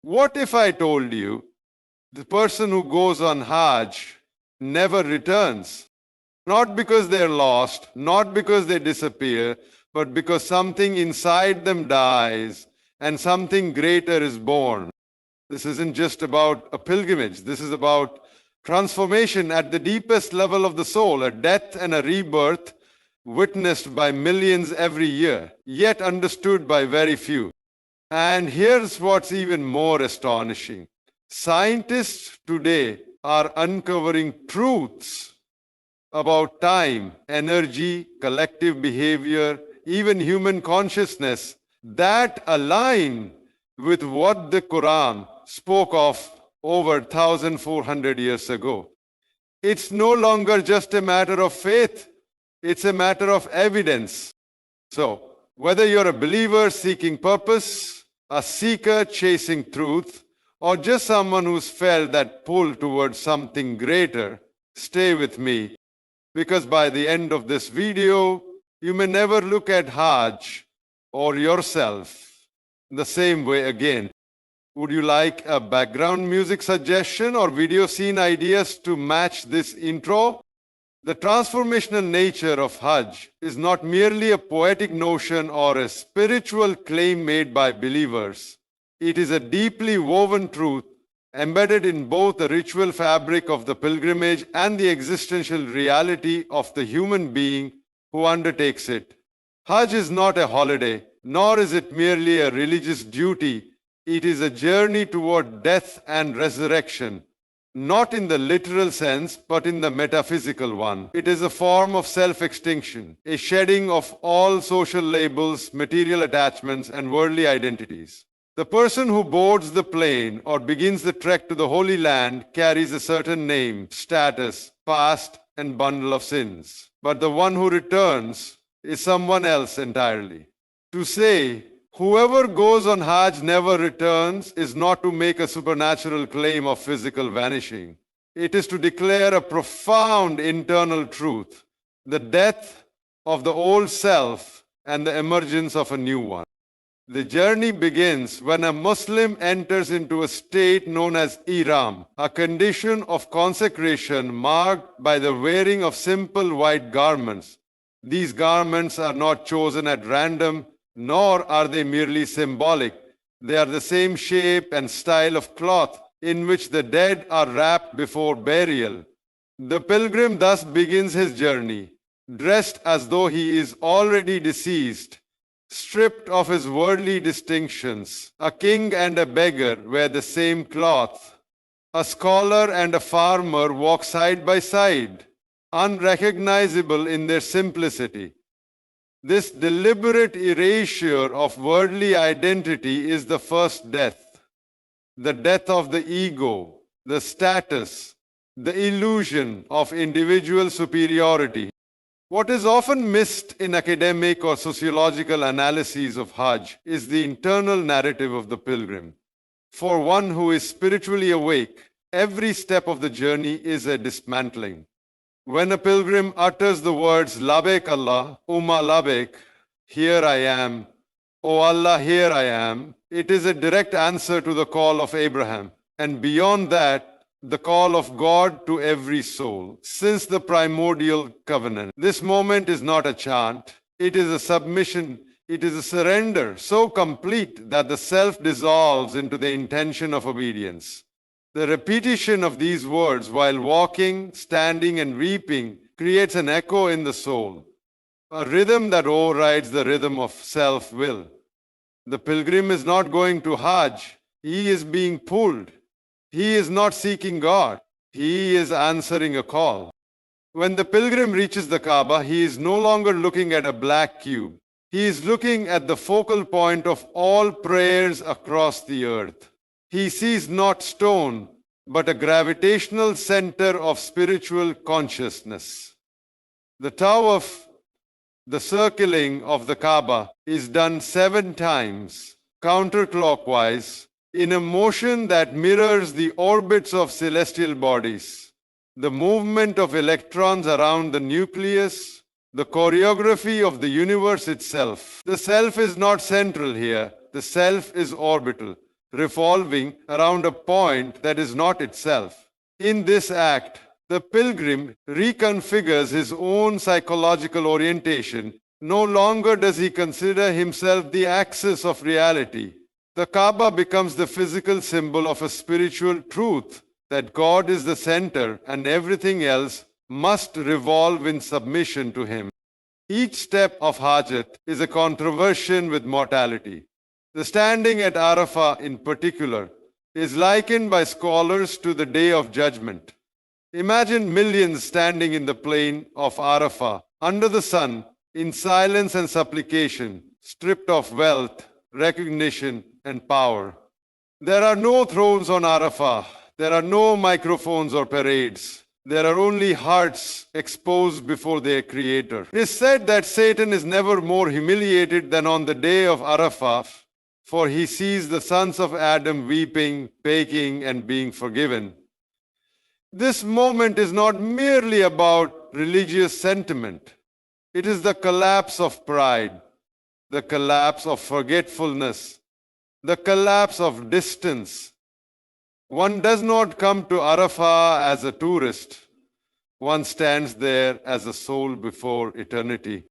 What if I told you the person who goes on Hajj never returns? Not because they're lost, not because they disappear, but because something inside them dies and something greater is born. This isn't just about a pilgrimage. This is about transformation at the deepest level of the soul, a death and a rebirth witnessed by millions every year, yet understood by very few. And here's what's even more astonishing. Scientists today are uncovering truths about time, energy, collective behavior, even human consciousness that align with what the Quran spoke of over 1,400 years ago. It's no longer just a matter of faith, it's a matter of evidence. So, whether you're a believer seeking purpose, a seeker chasing truth, or just someone who's felt that pull towards something greater, stay with me. Because by the end of this video, you may never look at Hajj or yourself the same way again. Would you like a background music suggestion or video scene ideas to match this intro? The transformational nature of Hajj is not merely a poetic notion or a spiritual claim made by believers. It is a deeply woven truth embedded in both the ritual fabric of the pilgrimage and the existential reality of the human being who undertakes it. Hajj is not a holiday, nor is it merely a religious duty. It is a journey toward death and resurrection, not in the literal sense, but in the metaphysical one. It is a form of self-extinction, a shedding of all social labels, material attachments, and worldly identities. The person who boards the plane or begins the trek to the Holy Land carries a certain name, status, past, and bundle of sins. But the one who returns is someone else entirely. To say, whoever goes on Hajj never returns is not to make a supernatural claim of physical vanishing. It is to declare a profound internal truth, the death of the old self and the emergence of a new one. The journey begins when a Muslim enters into a state known as ihram, a condition of consecration marked by the wearing of simple white garments. These garments are not chosen at random, nor are they merely symbolic. They are the same shape and style of cloth in which the dead are wrapped before burial. The pilgrim thus begins his journey, dressed as though he is already deceased, stripped of his worldly distinctions. A king and a beggar wear the same cloth. A scholar and a farmer walk side by side, unrecognizable in their simplicity. This deliberate erasure of worldly identity is the first death, the death of the ego, the status, the illusion of individual superiority. What is often missed in academic or sociological analyses of Hajj is the internal narrative of the pilgrim. For one who is spiritually awake, every step of the journey is a dismantling. When a pilgrim utters the words, Labbaik Allah, Umma Labbaik, here I am, O Allah, here I am, it is a direct answer to the call of Abraham. And beyond that, the call of God to every soul, since the primordial covenant. This moment is not a chant, it is a submission, it is a surrender so complete that the self dissolves into the intention of obedience. The repetition of these words while walking, standing, and weeping creates an echo in the soul, a rhythm that overrides the rhythm of self-will. The pilgrim is not going to Hajj, he is being pulled. He is not seeking God, he is answering a call. When the pilgrim reaches the Kaaba, he is no longer looking at a black cube. He is looking at the focal point of all prayers across the earth. He sees not stone, but a gravitational center of spiritual consciousness. The tawaf, the circling of the Kaaba, is done 7 times, counterclockwise, in a motion that mirrors the orbits of celestial bodies, the movement of electrons around the nucleus, the choreography of the universe itself. The self is not central here, the self is orbital. revolving around a point that is not itself. In this act, the pilgrim reconfigures his own psychological orientation. No longer does he consider himself the axis of reality. The Kaaba becomes the physical symbol of a spiritual truth that God is the center and everything else must revolve in submission to him. Each step of Hajj is a controversy with mortality. The standing at Arafah in particular is likened by scholars to the Day of Judgment. Imagine millions standing in the plain of Arafah under the sun in silence and supplication, stripped of wealth, recognition, and power. There are no thrones on Arafah. There are no microphones or parades. There are only hearts exposed before their Creator. It is said that Satan is never more humiliated than on the day of Arafah, for he sees the sons of Adam weeping, baking, and being forgiven. This moment is not merely about religious sentiment. It is the collapse of pride, the collapse of forgetfulness, the collapse of distance. One does not come to Arafah as a tourist. One stands there as a soul before eternity.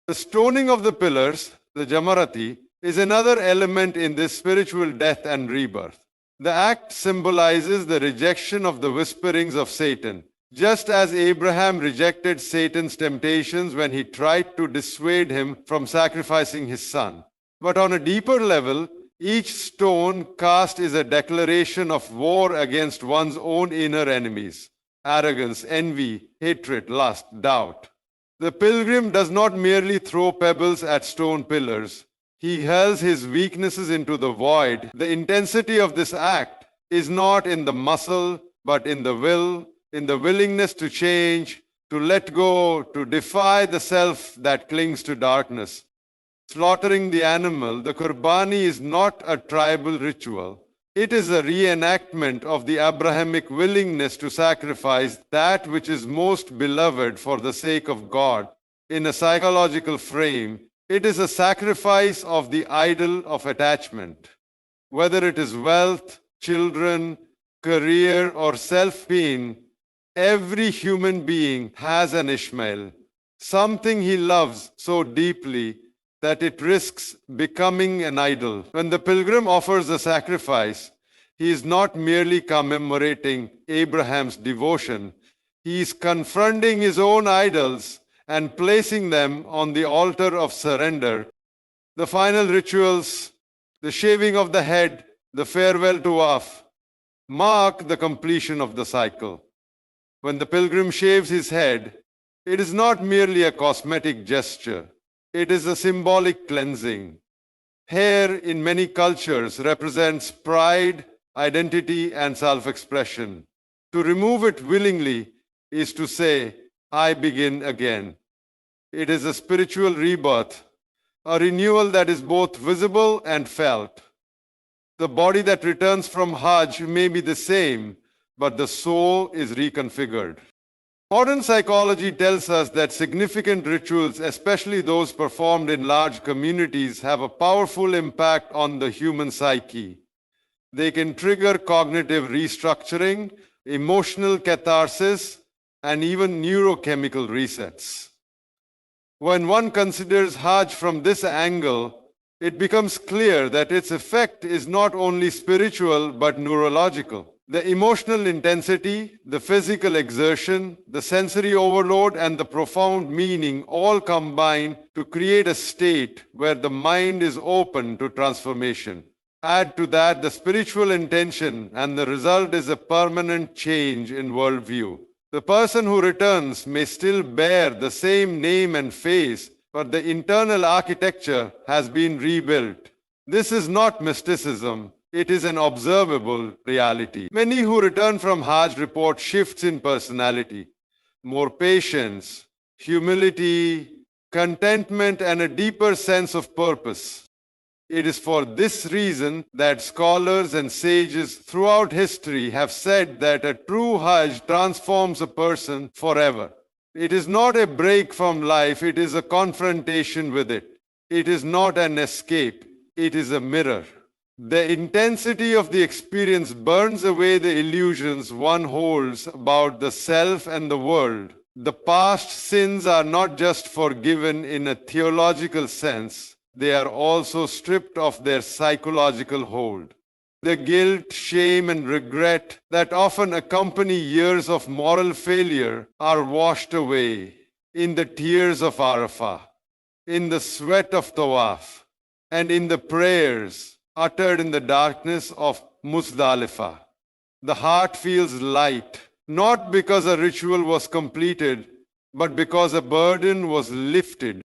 The stoning of the pillars, the Jamarati, is another element in this spiritual death and rebirth. The act symbolizes the rejection of the whisperings of Satan. Just as Abraham rejected Satan's temptations when he tried to dissuade him from sacrificing his son. But on a deeper level, each stone cast is a declaration of war against one's own inner enemies: arrogance, envy, hatred, lust, doubt. The pilgrim does not merely throw pebbles at stone pillars. He hurls his weaknesses into the void. The intensity of this act is not in the muscle, but in the will, in the willingness to change, to let go, to defy the self that clings to darkness. Slaughtering the animal, the Qurbani, is not a tribal ritual. It is a reenactment of the Abrahamic willingness to sacrifice that which is most beloved for the sake of God. In a psychological frame, it is a sacrifice of the idol of attachment. Whether it is wealth, children, career, or self-pain, every human being has an Ishmael, something he loves so deeply that it risks becoming an idol. When the pilgrim offers a sacrifice, he is not merely commemorating Abraham's devotion. He is confronting his own idols and placing them on the altar of surrender. The final rituals, the shaving of the head, the farewell tawaf, mark the completion of the cycle. When the pilgrim shaves his head, it is not merely a cosmetic gesture. It is a symbolic cleansing. Hair in many cultures represents pride, identity, and self-expression. To remove it willingly is to say, I begin again. It is a spiritual rebirth, a renewal that is both visible and felt. The body that returns from Hajj may be the same, but the soul is reconfigured. Modern psychology tells us that significant rituals, especially those performed in large communities, have a powerful impact on the human psyche. They can trigger cognitive restructuring, emotional catharsis, and even neurochemical resets. When one considers Hajj from this angle, it becomes clear that its effect is not only spiritual but neurological. The emotional intensity, the physical exertion, the sensory overload, and the profound meaning all combine to create a state where the mind is open to transformation. Add to that the spiritual intention, and the result is a permanent change in worldview. The person who returns may still bear the same name and face, but the internal architecture has been rebuilt. This is not mysticism. It is an observable reality. Many who return from Hajj report shifts in personality, more patience, humility, contentment, and a deeper sense of purpose. It is for this reason that scholars and sages throughout history have said that a true Hajj transforms a person forever. It is not a break from life, it is a confrontation with it. It is not an escape, it is a mirror. The intensity of the experience burns away the illusions one holds about the self and the world. The past sins are not just forgiven in a theological sense, they are also stripped of their psychological hold. The guilt, shame, and regret that often accompany years of moral failure are washed away in the tears of Arafah, in the sweat of Tawaf, and in the prayers uttered in the darkness of Muzdalifah. The heart feels light, not because a ritual was completed, but because a burden was lifted.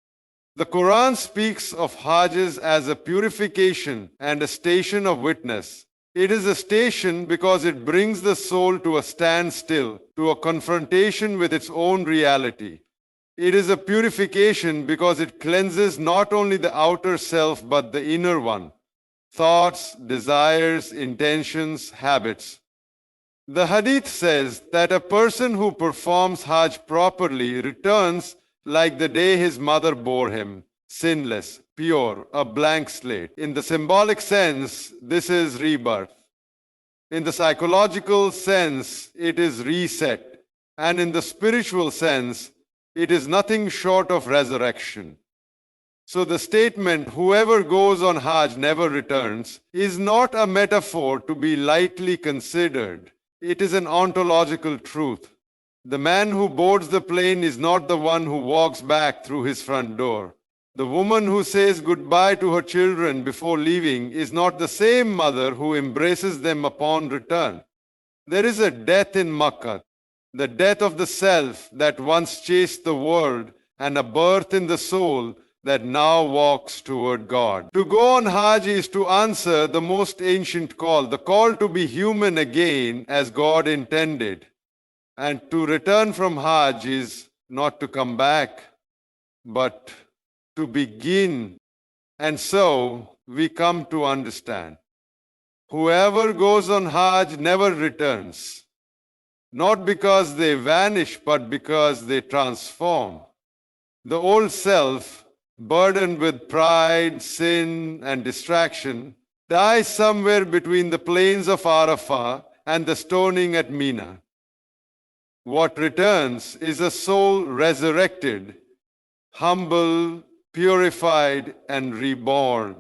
The Quran speaks of Hajj as a purification and a station of witness. It is a station because it brings the soul to a standstill, to a confrontation with its own reality. It is a purification because it cleanses not only the outer self but the inner one. Thoughts, desires, intentions, habits. The hadith says that a person who performs Hajj properly returns like the day his mother bore him, sinless, pure, a blank slate. In the symbolic sense, this is rebirth. In the psychological sense, it is reset. And in the spiritual sense, it is nothing short of resurrection. So the statement, whoever goes on Hajj never returns, is not a metaphor to be lightly considered. It is an ontological truth. The man who boards the plane is not the one who walks back through his front door. The woman who says goodbye to her children before leaving is not the same mother who embraces them upon return. There is a death in Makkah, the death of the self that once chased the world, and a birth in the soul that now walks toward God. To go on Hajj is to answer the most ancient call, the call to be human again as God intended. And to return from Hajj is not to come back, but to begin. And so we come to understand, whoever goes on Hajj never returns, not because they vanish, but because they transform. The old self, burdened with pride, sin, and distraction, dies somewhere between the plains of Arafah and the stoning at Mina. What returns is a soul resurrected, humble, purified, and reborn,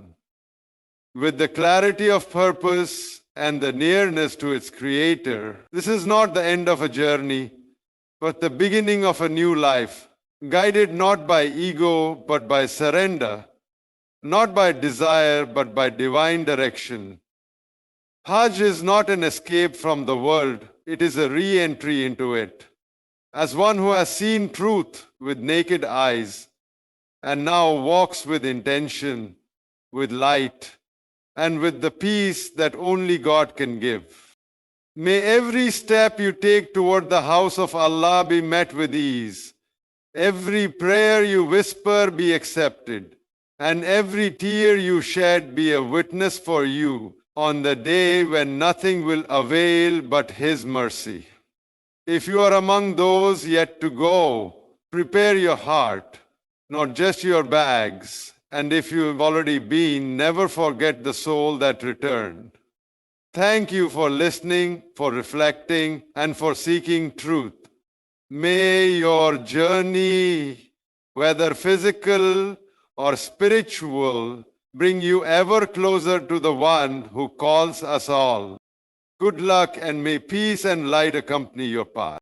with the clarity of purpose and the nearness to its Creator. This is not the end of a journey, but the beginning of a new life, guided not by ego, but by surrender, not by desire, but by divine direction. Hajj is not an escape from the world, it is a re-entry into it. As one who has seen truth with naked eyes, and now walks with intention, with light, and with the peace that only God can give. May every step you take toward the house of Allah be met with ease. Every prayer you whisper be accepted, and every tear you shed be a witness for you on the day when nothing will avail but His mercy. If you are among those yet to go, prepare your heart, not just your bags, and if you have already been, never forget the soul that returned. Thank you for listening, for reflecting, and for seeking truth. May your journey, whether physical or spiritual, bring you ever closer to the one who calls us all. Good luck, and may peace and light accompany your path.